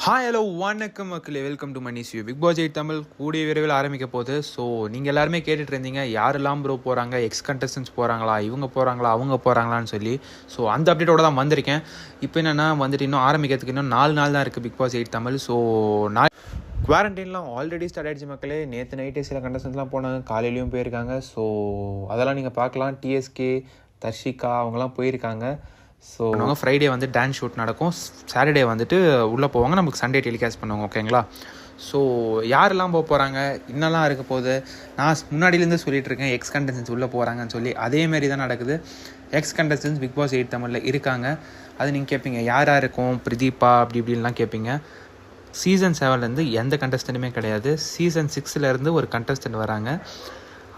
Hi hello வணக்கம் மக்களே, welcome to மணி சியூ. பிக் பாஸ் 8 தமிழ் கூடிய விரைவில் ஆரம்பிக்க போகுது. ஸோ நீங்கள் எல்லாருமே கேட்டுட்டு இருந்தீங்க, யாரெல்லாம் ப்ரோ போகிறாங்க, எக்ஸ் கண்டஸ்டன்ஸ் போகிறாங்களா, இவங்க போகிறாங்களா, அவங்க போகிறாங்களான்னு சொல்லி. ஸோ அந்த அப்டேட்டோட தான் வந்திருக்கேன். இப்போ என்னென்னா வந்துட்டு இன்னும் ஆரம்பிக்கிறதுக்கு இன்னும் 4 நாள் தான் இருக்குது பிக் பாஸ் 8 தமிழ். ஸோ குவாரண்டைன்லாம் ஆல்ரெடி ஸ்டார்ட் ஆகிடுச்சு மக்களே. நேற்று நைட்டே சில கண்டஸ்டன்ஸ்லாம் போனாங்க, காலையிலையும் போயிருக்காங்க. ஸோ அதெல்லாம் நீங்கள் பார்க்கலாம். டிஎஸ்கே, தர்ஷிகா அவங்கெல்லாம் போயிருக்காங்க. ஸோ நாங்கள் ஃப்ரைடே வந்து டான்ஸ் ஷூட் நடக்கும், சாட்டர்டே வந்துட்டு உள்ளே போவாங்க, நமக்கு சண்டே டெலிகாஸ்ட் பண்ணுவாங்க. ஓகேங்களா? ஸோ யாரெல்லாம் போகிறாங்க, இன்னெல்லாம் இருக்க போகுது, நான் முன்னாடியிலேருந்து சொல்லிட்டு இருக்கேன் எக்ஸ் கண்டஸ்டன்ஸ் உள்ளே போகிறாங்கன்னு சொல்லி. அதேமாரி தான் நடக்குது. எக்ஸ் கண்டஸ்டன்ஸ் பிக் பாஸ் 8 தமிழில் இருக்காங்க. அது நீங்கள் கேட்பீங்க, யாராக இருக்கும், பிரதீபா அப்படி இப்படின்லாம் கேட்பீங்க. சீசன் 7லேருந்து எந்த கண்டஸ்டன்ட்டுமே கிடையாது. சீசன் 6லேருந்து ஒரு கண்டஸ்டன்ட் வராங்க,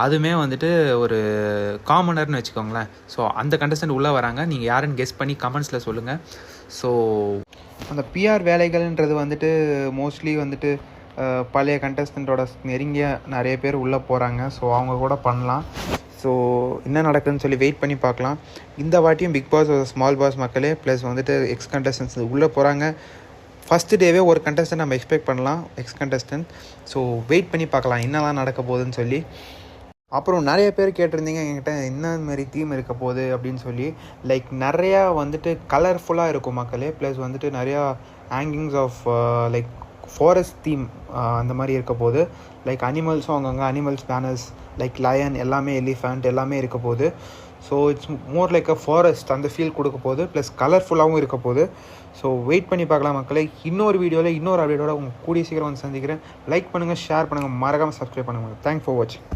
அதுவுமே வந்துட்டு ஒரு காமனர்னு வச்சுக்கோங்களேன். ஸோ அந்த கண்டஸ்டன்ட் உள்ளே வராங்க. நீங்கள் யாருன்னு கெஸ் பண்ணி கமெண்ட்ஸில் சொல்லுங்கள். ஸோ அந்த பிஆர் வேலைகள்ன்றது வந்துட்டு மோஸ்ட்லி வந்துட்டு பழைய கண்டஸ்டண்ட்டோட நெருங்கிய நிறைய பேர் உள்ளே போகிறாங்க. ஸோ அவங்க கூட பண்ணலாம். ஸோ என்ன நடக்குதுன்னு சொல்லி வெயிட் பண்ணி பார்க்கலாம். இந்த வாட்டியும் பிக் பாஸ் ஸ்மால் பாஸ் மக்களே ப்ளஸ் வந்துட்டு எக்ஸ் கண்டஸ்டன்ஸ் உள்ளே போகிறாங்க. ஃபஸ்ட்டு டேவே ஒரு கண்டஸ்டன்ட் நம்ம எக்ஸ்பெக்ட் பண்ணலாம், எக்ஸ் கண்டஸ்டன்ட். ஸோ வெயிட் பண்ணி பார்க்கலாம் என்னெல்லாம் நடக்க போகுதுன்னு சொல்லி. அப்புறம் நிறைய பேர் கேட்டிருந்தீங்க என்கிட்ட, என்ன மாதிரி தீம் இருக்க போகுது அப்படின்னு சொல்லி. லைக் நிறையா வந்துட்டு கலர்ஃபுல்லாக இருக்கும் மக்களே. ப்ளஸ் வந்துட்டு நிறையா hangings of like forest theme அந்த மாதிரி இருக்க போகுது. லைக் அனிமல்ஸும் அங்கங்கே அனிமல்ஸ் பேனர்ஸ் லைக் லயன் எல்லாமே, எலிஃபண்ட் எல்லாமே இருக்க போகுது. So it's more like a forest அந்த ஃபீல் கொடுக்க போகுது. ப்ளஸ் கலர்ஃபுல்லாகவும் இருக்க போகுது. ஸோ வெயிட் பண்ணி பார்க்கலாம் மக்களே. இன்னொரு வீடியோவில் இன்னொரு அப்டேட்டோட உங்கள் கூடிய சீக்கிரம் வந்து சந்திக்கிறேன். லைக் பண்ணுங்கள், ஷேர் பண்ணுங்கள், மறக்காமல் சப்ஸ்கிரைப் பண்ணுங்கள். தேங்க்ஸ் ஃபார் வாட்சிங்.